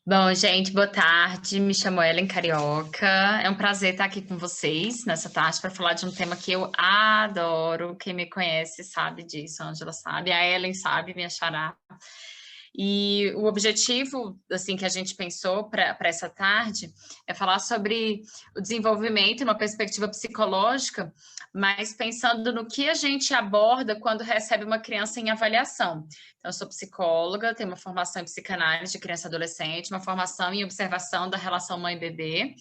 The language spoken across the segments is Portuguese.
Bom, gente, boa tarde. Me chamo Ellen Carioca. É um prazer estar aqui com vocês nessa tarde para falar de um tema que eu adoro. Quem me conhece sabe disso, a Ângela sabe, a Ellen sabe, minha xará. E o objetivo, assim, que a gente pensou para essa tarde é falar sobre o desenvolvimento, uma perspectiva psicológica, mas pensando no que a gente aborda quando recebe uma criança em avaliação. Então, eu sou psicóloga, tenho uma formação em psicanálise de criança e adolescente, uma formação em observação da relação mãe-bebê,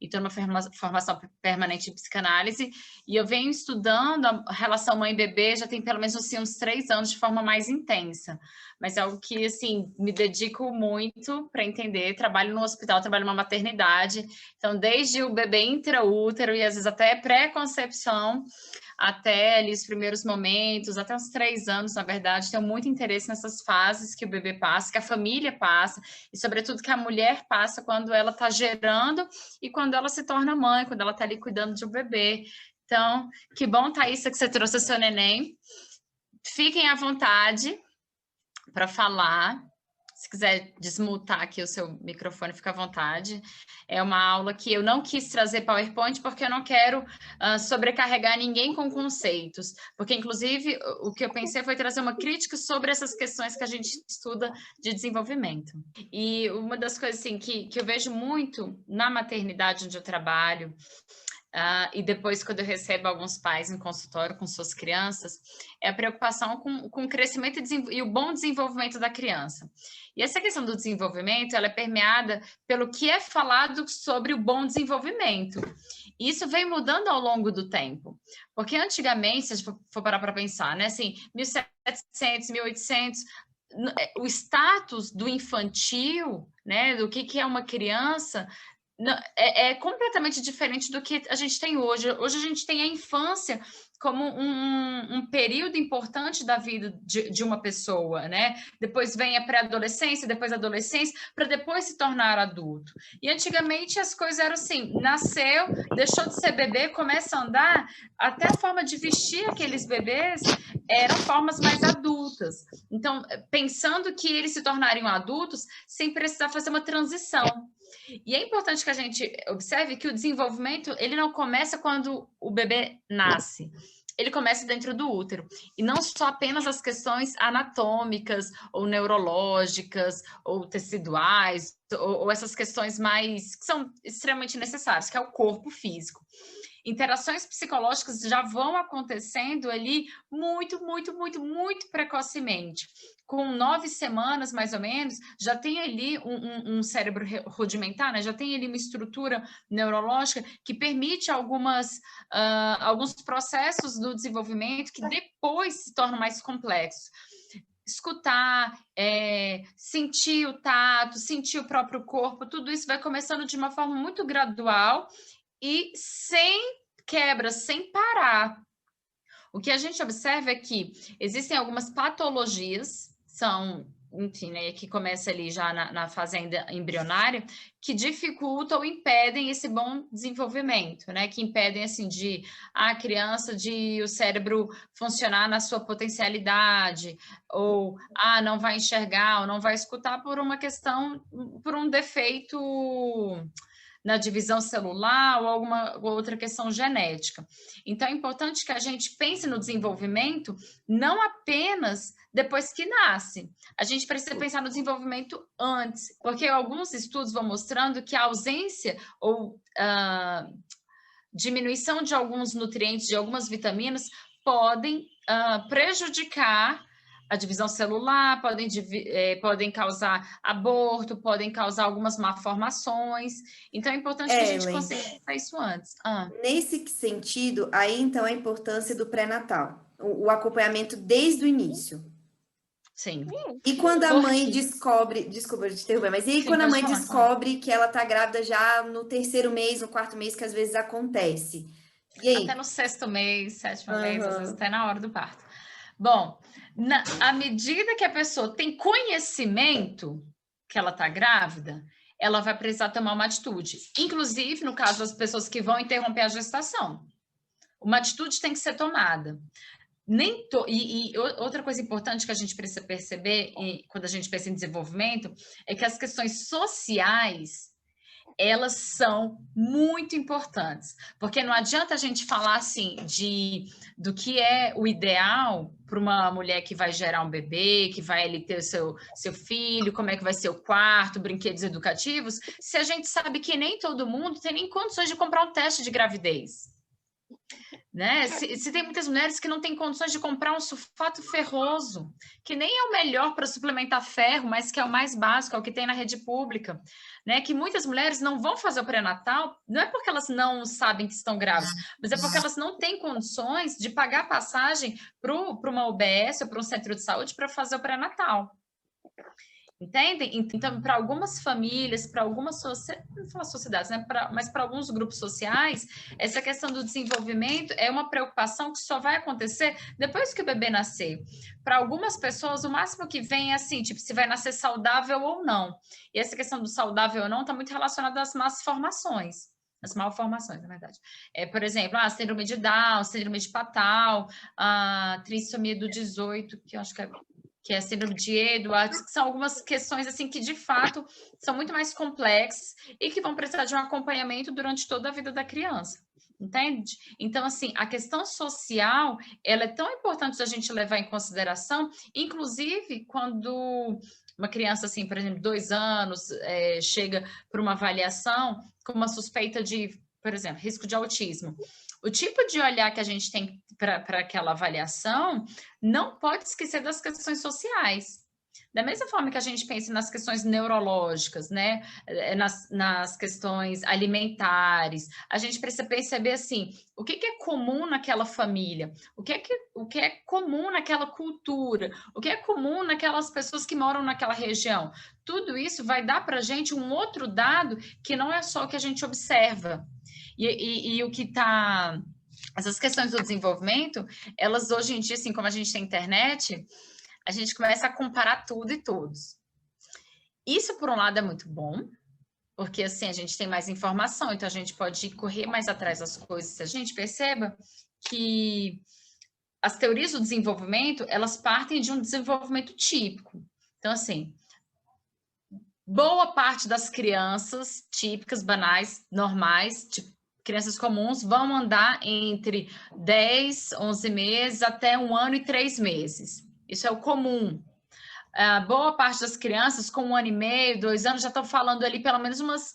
e estou numa formação permanente em psicanálise, e eu venho estudando a relação mãe-bebê já tem pelo menos assim, uns 3 anos de forma mais intensa, mas é algo que, assim, me dedico muito para entender, trabalho no hospital, trabalho numa maternidade, então desde o bebê intraútero e às vezes até pré-concepção, até ali os primeiros momentos, até uns 3 anos, na verdade, tenho muito interesse nessas fases que o bebê passa, que a família passa, e sobretudo que a mulher passa quando ela está gerando e quando ela se torna mãe, quando ela está ali cuidando de um bebê. Então, que bom, Thaísa, que você trouxe o seu neném. Fiquem à vontade para falar. Se quiser desmutar aqui o seu microfone, fica à vontade. É uma aula que eu não quis trazer PowerPoint porque eu não quero sobrecarregar ninguém com conceitos. Porque, inclusive, o que eu pensei foi trazer uma crítica sobre essas questões que a gente estuda de desenvolvimento. E uma das coisas assim, que eu vejo muito na maternidade onde eu trabalho, e depois, quando eu recebo alguns pais em consultório com suas crianças, é a preocupação com o crescimento e o bom desenvolvimento da criança. E essa questão do desenvolvimento, ela é permeada pelo que é falado sobre o bom desenvolvimento. E isso vem mudando ao longo do tempo. Porque antigamente, se a gente for parar para pensar, né, assim, 1700, 1800, o status do infantil, né, do que é uma criança, não, é completamente diferente do que a gente tem hoje. Hoje a gente tem a infância como um período importante da vida de uma pessoa, né? Depois vem a pré-adolescência, depois a adolescência, para depois se tornar adulto. E antigamente as coisas eram assim: nasceu, deixou de ser bebê, começa a andar, até a forma de vestir aqueles bebês eram formas mais adultas. Então, pensando que eles se tornariam adultos sem precisar fazer uma transição. E é importante que a gente observe que o desenvolvimento, ele não começa quando o bebê nasce. Ele começa dentro do útero. E não só apenas as questões anatômicas, ou neurológicas, ou teciduais, ou essas questões mais que são extremamente necessárias, que é o corpo físico. Interações psicológicas já vão acontecendo ali muito precocemente. Com 9 semanas, mais ou menos, já tem ali um cérebro rudimentar, né? Já tem ali uma estrutura neurológica que permite alguns processos do desenvolvimento que depois se tornam mais complexos. Escutar, sentir o tato, sentir o próprio corpo, tudo isso vai começando de uma forma muito gradual e sem quebra, sem parar. O que a gente observa é que existem algumas patologias, são, enfim, né, que começa ali já na fase ainda embrionária, que dificultam ou impedem esse bom desenvolvimento, né? Que impedem, assim, de a criança, de o cérebro funcionar na sua potencialidade, ou não vai enxergar, ou não vai escutar por uma questão, por um defeito na divisão celular ou alguma outra questão genética. Então, é importante que a gente pense no desenvolvimento não apenas depois que nasce. A gente precisa pensar no desenvolvimento antes, porque alguns estudos vão mostrando que a ausência ou diminuição de alguns nutrientes, de algumas vitaminas, podem prejudicar a divisão celular, podem causar aborto, podem causar algumas malformações. Então, é importante que a gente consiga pensar isso antes. Nesse sentido, aí, então, a importância do pré-natal, o acompanhamento desde o início. Sim. E quando a mãe descobre... Desculpa, te interromper, mas e aí quando a mãe descobre que ela tá grávida já no 3º mês, no 4º mês, que às vezes acontece? E aí? Até no 6º mês, 7º mês, às vezes até na hora do parto. Bom, à medida que a pessoa tem conhecimento que ela está grávida, ela vai precisar tomar uma atitude. Inclusive, no caso das pessoas que vão interromper a gestação. Uma atitude tem que ser tomada. outra coisa importante que a gente precisa perceber quando a gente pensa em desenvolvimento é que as questões sociais elas são muito importantes, porque não adianta a gente falar assim do que é o ideal para uma mulher que vai gerar um bebê, que vai ali ter o seu filho, como é que vai ser o quarto, brinquedos educativos, se a gente sabe que nem todo mundo tem nem condições de comprar um teste de gravidez. Né? Se tem muitas mulheres que não têm condições de comprar um sulfato ferroso, que nem é o melhor para suplementar ferro, mas que é o mais básico, é o que tem na rede pública, né? Que muitas mulheres não vão fazer o pré-natal, não é porque elas não sabem que estão grávidas, mas é porque elas não têm condições de pagar passagem para uma UBS ou para um centro de saúde para fazer o pré-natal. Entendem? Então, para algumas famílias, para algumas sociedades, né? Mas para alguns grupos sociais, essa questão do desenvolvimento é uma preocupação que só vai acontecer depois que o bebê nascer. Para algumas pessoas, o máximo que vem é assim, tipo, se vai nascer saudável ou não. E essa questão do saudável ou não está muito relacionada às más formações. As malformações, na verdade. Por exemplo, a síndrome de Down, síndrome de Patal, a trissomia do 18, que eu acho que é a síndrome de Edwards, que são algumas questões assim que de fato são muito mais complexas e que vão precisar de um acompanhamento durante toda a vida da criança, entende? Então, assim, a questão social, ela é tão importante a gente levar em consideração, inclusive quando uma criança, assim, por exemplo, 2 anos, chega para uma avaliação com uma suspeita de, por exemplo, risco de autismo. O tipo de olhar que a gente tem para aquela avaliação não pode esquecer das questões sociais. Da mesma forma que a gente pensa nas questões neurológicas, né? Nas questões alimentares, a gente precisa perceber assim, o que é comum naquela família, o que é comum naquela cultura, o que é comum naquelas pessoas que moram naquela região. Tudo isso vai dar para a gente um outro dado que não é só o que a gente observa. E o que está... Essas questões do desenvolvimento, elas hoje em dia, assim, como a gente tem internet, a gente começa a comparar tudo e todos. Isso, por um lado, é muito bom, porque, assim, a gente tem mais informação, então a gente pode correr mais atrás das coisas. Se a gente perceba que as teorias do desenvolvimento, elas partem de um desenvolvimento típico. Então, assim, boa parte das crianças típicas, banais, normais, tipo, crianças comuns, vão andar entre 10, 11 meses até 1 ano e 3 meses. Isso é o comum. Boa parte das crianças, com 1 ano e meio, 2 anos, já estão falando ali pelo menos umas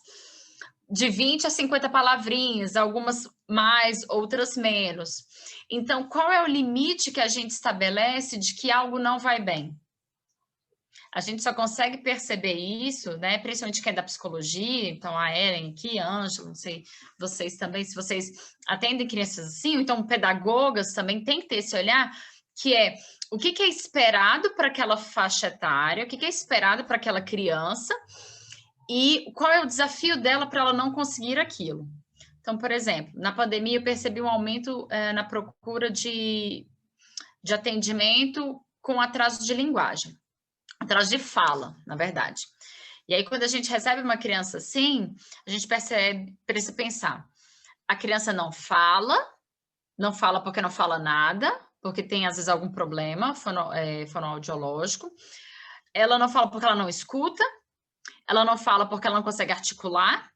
de 20 a 50 palavrinhas, algumas mais, outras menos. Então, qual é o limite que a gente estabelece de que algo não vai bem? A gente só consegue perceber isso, né? Principalmente quem é da psicologia, então a Ellen aqui, a Ângela, não sei, vocês também, se vocês atendem crianças assim, ou então pedagogas também tem que ter esse olhar, que é o que é esperado para aquela faixa etária, o que é esperado para aquela criança e qual é o desafio dela para ela não conseguir aquilo. Então, por exemplo, na pandemia eu percebi um aumento na procura de atendimento com atraso de linguagem. Atrás de fala, na verdade. E aí, quando a gente recebe uma criança assim, a gente precisa pensar. A criança não fala porque não fala nada, porque tem, às vezes, algum problema fonoaudiológico. Ela não fala porque ela não escuta. Ela não fala porque ela não consegue articular.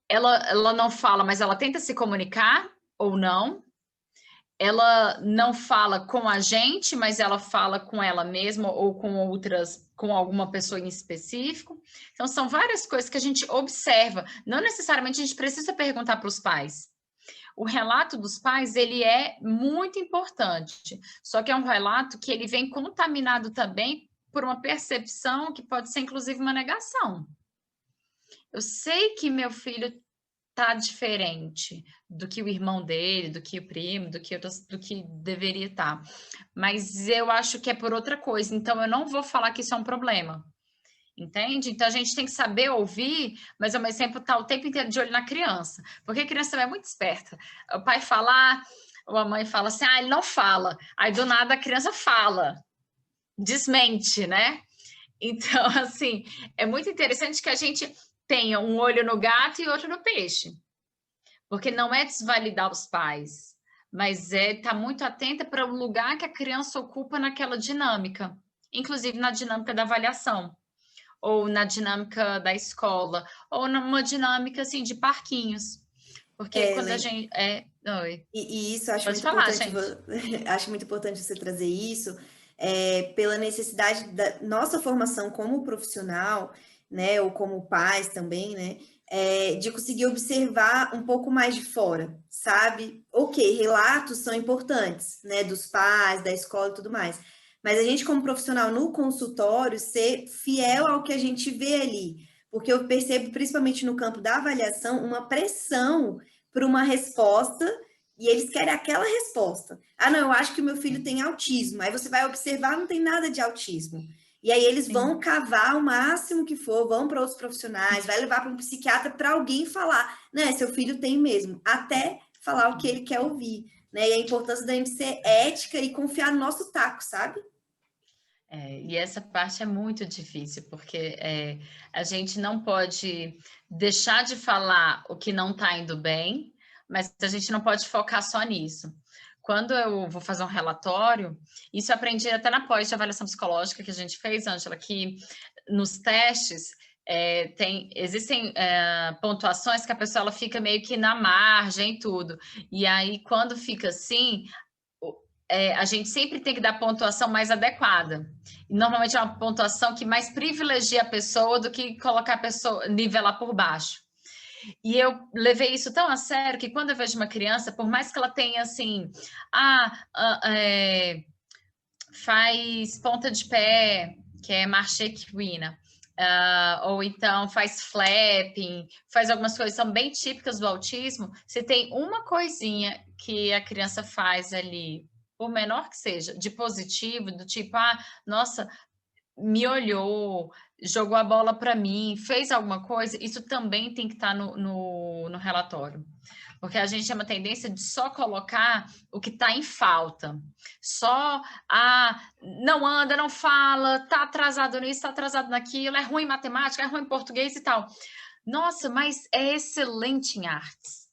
Ela não fala, mas ela tenta se comunicar ou não. Ela não fala com a gente, mas ela fala com ela mesma ou com outras, com alguma pessoa em específico. Então, são várias coisas que a gente observa. Não necessariamente a gente precisa perguntar para os pais. O relato dos pais, ele é muito importante. Só que é um relato que ele vem contaminado também por uma percepção que pode ser, inclusive, uma negação. Eu sei que meu filho tá diferente do que o irmão dele, do que o primo, do que deveria estar. Mas eu acho que é por outra coisa, então eu não vou falar que isso é um problema. Entende? Então a gente tem que saber ouvir, mas ao mesmo tempo estar o tempo inteiro de olho na criança. Porque a criança também é muito esperta. O pai fala, ou a mãe fala assim, ele não fala. Aí do nada a criança fala. Desmente, né? Então, assim, é muito interessante que a gente tenha um olho no gato e outro no peixe. Porque não é desvalidar os pais, mas tá muito atenta para o lugar que a criança ocupa naquela dinâmica, inclusive na dinâmica da avaliação, ou na dinâmica da escola, ou numa dinâmica assim de parquinhos. Porque quando a gente. Oi. E isso acho Pode muito falar, importante, gente. acho muito importante você trazer isso, pela necessidade da nossa formação como profissional, né, ou como pais também, né, de conseguir observar um pouco mais de fora, sabe? Ok, relatos são importantes, né, dos pais, da escola e tudo mais, mas a gente como profissional no consultório ser fiel ao que a gente vê ali, porque eu percebo, principalmente no campo da avaliação, uma pressão para uma resposta e eles querem aquela resposta. Ah, não, eu acho que o meu filho tem autismo. Aí você vai observar, não tem nada de autismo. E aí eles vão cavar o máximo que for, vão para outros profissionais, vai levar para um psiquiatra para alguém falar, né, seu filho tem mesmo, até falar o que ele quer ouvir, né? E a importância da gente ser ética e confiar no nosso taco, sabe? E essa parte é muito difícil, porque a gente não pode deixar de falar o que não está indo bem, mas a gente não pode focar só nisso. Quando eu vou fazer um relatório, isso eu aprendi até na pós de avaliação psicológica que a gente fez, Ângela, que nos testes existem pontuações que a pessoa ela fica meio que na margem e tudo. E aí, quando fica assim, a gente sempre tem que dar pontuação mais adequada. E normalmente é uma pontuação que mais privilegia a pessoa do que colocar a pessoa, nivelar por baixo. E eu levei isso tão a sério que quando eu vejo uma criança, por mais que ela tenha assim, faz ponta de pé, que é marcha equina, ou então faz flapping, faz algumas coisas que são bem típicas do autismo, se tem uma coisinha que a criança faz ali, por menor que seja, de positivo, do tipo, nossa, me olhou, jogou a bola para mim, fez alguma coisa, isso também tem que estar no relatório. Porque a gente tem uma tendência de só colocar o que está em falta. Só, não anda, não fala, está atrasado nisso, está atrasado naquilo, é ruim em matemática, é ruim em português e tal. Nossa, mas é excelente em artes.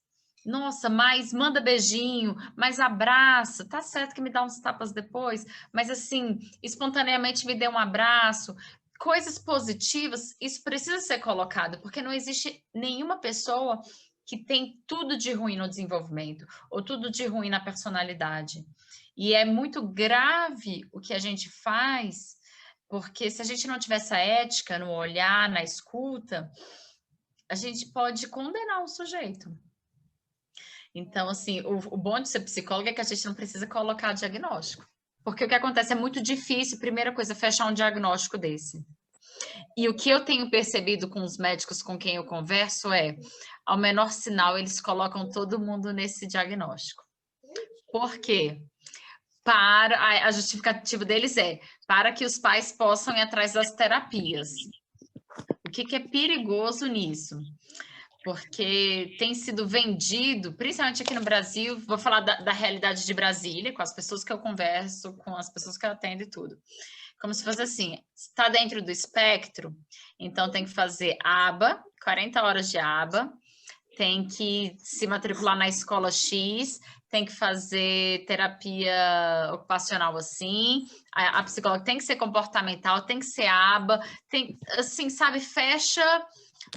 Nossa, mas manda beijinho, mas abraça. Tá certo que me dá uns tapas depois, mas assim, espontaneamente me dê um abraço. Coisas positivas, isso precisa ser colocado, porque não existe nenhuma pessoa que tem tudo de ruim no desenvolvimento ou tudo de ruim na personalidade. E é muito grave o que a gente faz, porque se a gente não tiver essa ética no olhar, na escuta, a gente pode condenar o sujeito. Então, assim, o bom de ser psicóloga é que a gente não precisa colocar diagnóstico. Porque o que acontece é muito difícil, primeira coisa, fechar um diagnóstico desse. E o que eu tenho percebido com os médicos com quem eu converso ao menor sinal, eles colocam todo mundo nesse diagnóstico. Por quê? A justificativa deles para que os pais possam ir atrás das terapias. O que é perigoso nisso? Porque tem sido vendido, principalmente aqui no Brasil, vou falar da realidade de Brasília, com as pessoas que eu converso, com as pessoas que eu atendo e tudo. Como se fosse assim, está dentro do espectro, então tem que fazer aba, 40 horas de aba, tem que se matricular na escola X, tem que fazer terapia ocupacional assim, a psicóloga tem que ser comportamental, tem que ser aba, tem, assim, sabe, fecha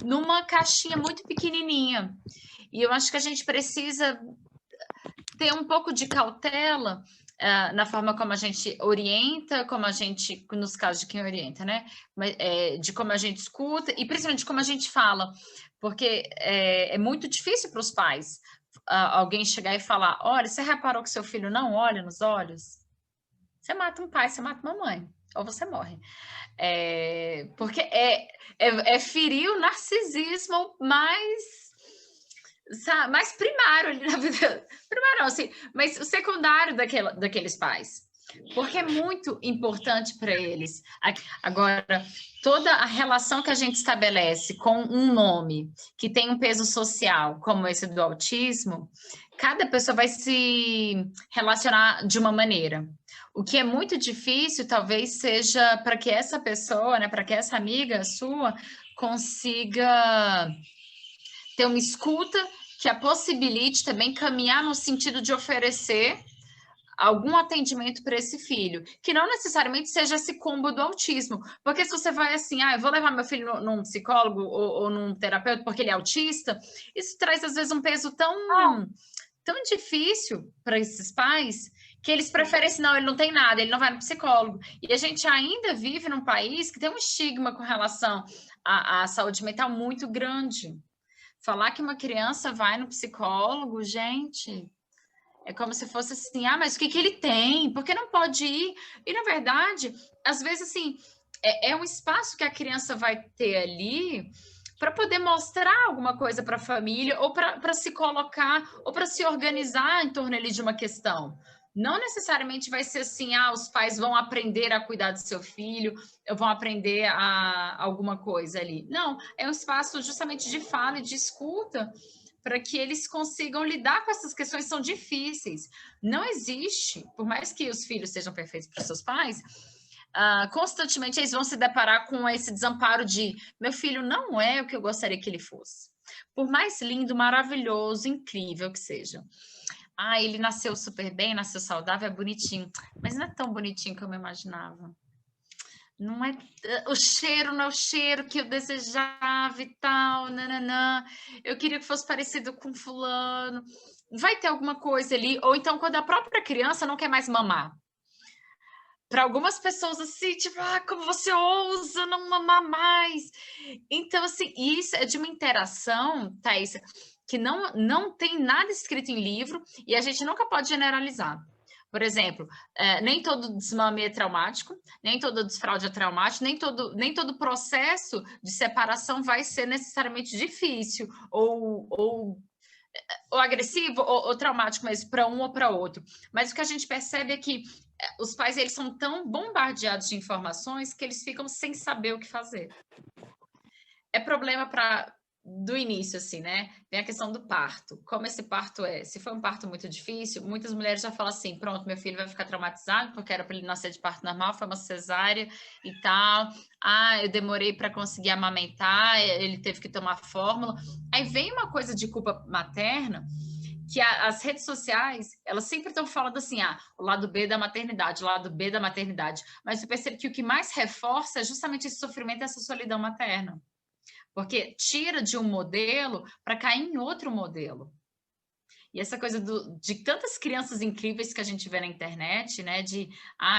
numa caixinha muito pequenininha. E eu acho que a gente precisa ter um pouco de cautela na forma como a gente orienta, como a gente, nos casos de quem orienta, né? De como a gente escuta e principalmente de como a gente fala, porque é muito difícil para os pais alguém chegar e falar: olha, você reparou que seu filho não olha nos olhos? Você mata um pai, você mata uma mãe, ou você morre. Porque ferir o narcisismo mais primário ali na vida. Primário não, assim, mas o secundário daqueles pais. Porque é muito importante para eles. Agora, toda a relação que a gente estabelece com um nome que tem um peso social, como esse do autismo, cada pessoa vai se relacionar de uma maneira. O que é muito difícil, talvez, seja para que essa pessoa, né, para que essa amiga sua consiga ter uma escuta que a possibilite também caminhar no sentido de oferecer algum atendimento para esse filho, que não necessariamente seja esse combo do autismo, porque se você vai assim, eu vou levar meu filho num psicólogo ou num terapeuta porque ele é autista, isso traz às vezes um peso tão difícil para esses pais, que eles preferem assim, não, ele não tem nada, ele não vai no psicólogo. E a gente ainda vive num país que tem um estigma com relação à saúde mental muito grande. Falar que uma criança vai no psicólogo, gente, é como se fosse assim, mas o que ele tem? Por que não pode ir? E, na verdade, às vezes, assim, é um espaço que a criança vai ter ali para poder mostrar alguma coisa para a família, ou para se colocar, ou para se organizar em torno ali de uma questão. Não necessariamente vai ser assim, os pais vão aprender a cuidar do seu filho, ou vão aprender alguma coisa ali. Não, é um espaço justamente de fala e de escuta, para que eles consigam lidar com essas questões que são difíceis. Não existe, por mais que os filhos sejam perfeitos para os seus pais, constantemente eles vão se deparar com esse desamparo de meu filho não é o que eu gostaria que ele fosse. Por mais lindo, maravilhoso, incrível que seja. Ele nasceu super bem, nasceu saudável, é bonitinho. Mas não é tão bonitinho como eu imaginava. Não é o cheiro, não é o cheiro que eu desejava e tal, nananã. Eu queria que fosse parecido com fulano. Vai ter alguma coisa ali, ou então quando a própria criança não quer mais mamar. Para algumas pessoas assim, tipo, como você ousa não mamar mais? Então, assim, isso é de uma interação, Thaís, que não tem nada escrito em livro e a gente nunca pode generalizar. Por exemplo, nem todo desmame é traumático, nem todo desfraude é traumático, nem todo processo de separação vai ser necessariamente difícil ou agressivo ou traumático mesmo para um ou para outro. Mas o que a gente percebe é que os pais eles são tão bombardeados de informações que eles ficam sem saber o que fazer. É problema do início, assim, né? Tem a questão do parto. Como esse parto é? Se foi um parto muito difícil, muitas mulheres já falam assim, pronto, meu filho vai ficar traumatizado porque era para ele nascer de parto normal, foi uma cesárea e tal. Eu demorei para conseguir amamentar, ele teve que tomar fórmula. Aí vem uma coisa de culpa materna, que as redes sociais, elas sempre estão falando assim, o lado B da maternidade, o lado B da maternidade. Mas eu percebo que o que mais reforça é justamente esse sofrimento e essa solidão materna. Porque tira de um modelo para cair em outro modelo. E essa coisa de tantas crianças incríveis que a gente vê na internet, né? De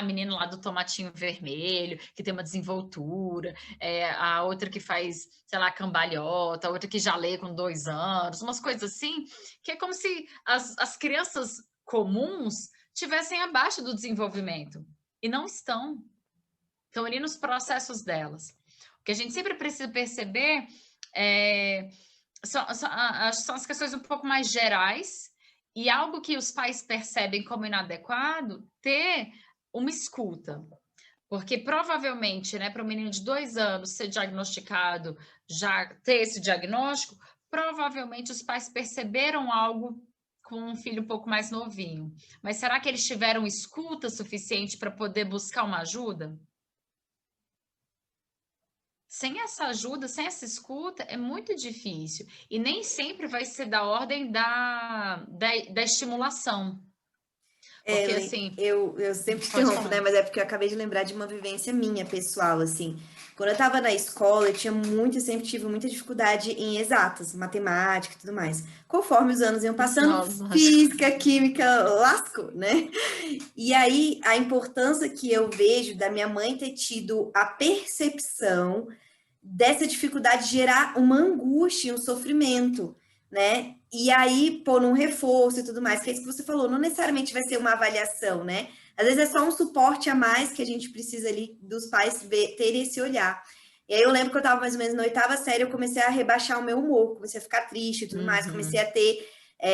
menino lá do tomatinho vermelho, que tem uma desenvoltura, a outra que faz, sei lá, cambalhota, a outra que já lê com 2 anos, umas coisas assim, que é como se as crianças comuns tivessem abaixo do desenvolvimento. E não estão. Estão ali nos processos delas. O que a gente sempre precisa perceber são as questões um pouco mais gerais e algo que os pais percebem como inadequado, ter uma escuta. Porque provavelmente, né, para um menino de 2 anos ser diagnosticado, já ter esse diagnóstico, provavelmente os pais perceberam algo com um filho um pouco mais novinho. Mas será que eles tiveram escuta suficiente para poder buscar uma ajuda? Sem essa ajuda, sem essa escuta, é muito difícil. E nem sempre vai ser da ordem da estimulação. Porque, assim... Eu sempre interrompo, né? Mas é porque eu acabei de lembrar de uma vivência minha, pessoal, assim. Quando eu estava na escola, eu sempre tive muita dificuldade em exatas, matemática e tudo mais. Conforme os anos iam passando, física, química, lascou, né? E aí, a importância que eu vejo da minha mãe ter tido a percepção dessa dificuldade de gerar uma angústia, um sofrimento, né? E aí, pôr um reforço e tudo mais, que é isso que você falou, não necessariamente vai ser uma avaliação, né? Às vezes é só um suporte a mais que a gente precisa ali dos pais terem esse olhar. E aí eu lembro que eu estava mais ou menos na 8ª série, eu comecei a rebaixar o meu humor, comecei a ficar triste e tudo mais, comecei a ter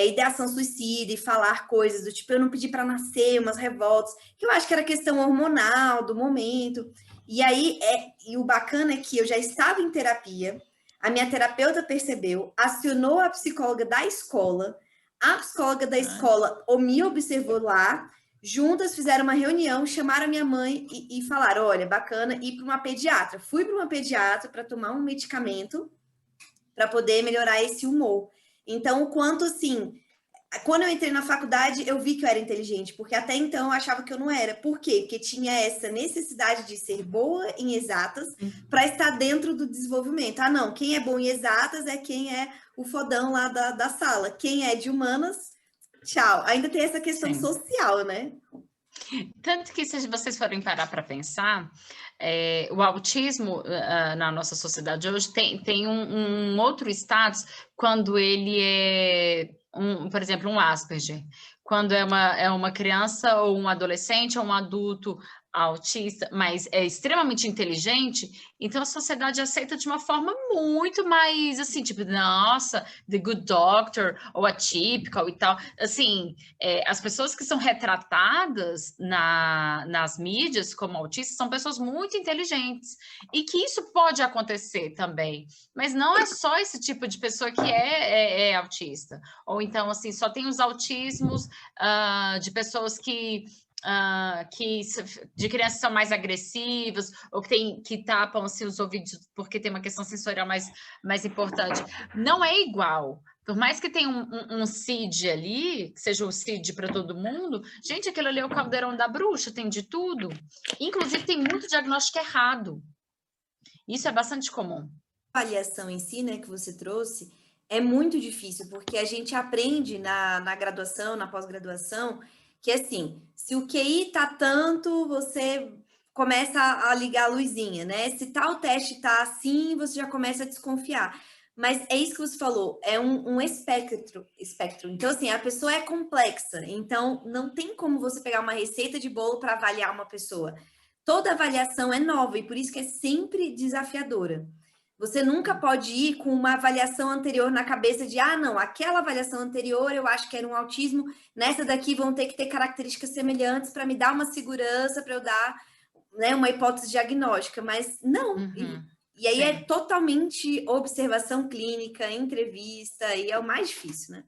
ideação suicida e falar coisas do tipo, eu não pedi para nascer, umas revoltas, que eu acho que era questão hormonal do momento. E aí, e o bacana é que eu já estava em terapia, a minha terapeuta percebeu, acionou a psicóloga da escola, a psicóloga da escola me observou lá, juntas fizeram uma reunião, chamaram a minha mãe e falaram, olha, bacana, ir para uma pediatra. Fui para uma pediatra para tomar um medicamento para poder melhorar esse humor. Então, o quanto, assim, quando eu entrei na faculdade, eu vi que eu era inteligente, porque até então eu achava que eu não era. Por quê? Porque tinha essa necessidade de ser boa em exatas para estar dentro do desenvolvimento. Ah, não, quem é bom em exatas é quem é o fodão lá da sala. Quem é de humanas, tchau. Ainda tem essa questão Sim. social, né? Tanto que, se vocês forem parar para pensar, o autismo na nossa sociedade hoje tem um outro status quando ele é, por exemplo, um Asperger. Quando é uma criança ou um adolescente ou um adulto autista, mas é extremamente inteligente, então a sociedade aceita de uma forma muito mais assim, tipo, nossa, the good doctor, ou atypical e tal. Assim, as pessoas que são retratadas nas mídias como autistas são pessoas muito inteligentes, e que isso pode acontecer também, mas não é só esse tipo de pessoa que é autista, ou então, assim, só tem os autismos de pessoas que de crianças são mais agressivas, ou que tapam assim, os ouvidos porque tem uma questão sensorial mais importante. Não é igual. Por mais que tenha um CID ali, que seja o CID para todo mundo, gente, aquilo ali é o caldeirão da bruxa, tem de tudo. Inclusive, tem muito diagnóstico errado. Isso é bastante comum. A avaliação em si, né, que você trouxe, é muito difícil, porque a gente aprende na graduação, na pós-graduação, que assim, se o QI tá tanto, você começa a ligar a luzinha, né? Se tal teste tá assim, você já começa a desconfiar. Mas é isso que você falou, é um espectro. Então, assim, a pessoa é complexa, então não tem como você pegar uma receita de bolo para avaliar uma pessoa. Toda avaliação é nova e por isso que é sempre desafiadora. Você nunca pode ir com uma avaliação anterior na cabeça de, ah, não, aquela avaliação anterior eu acho que era um autismo, nessa daqui vão ter que ter características semelhantes para me dar uma segurança, para eu dar, né, uma hipótese diagnóstica, mas não. E aí Sim. é totalmente observação clínica, entrevista, e é o mais difícil, né?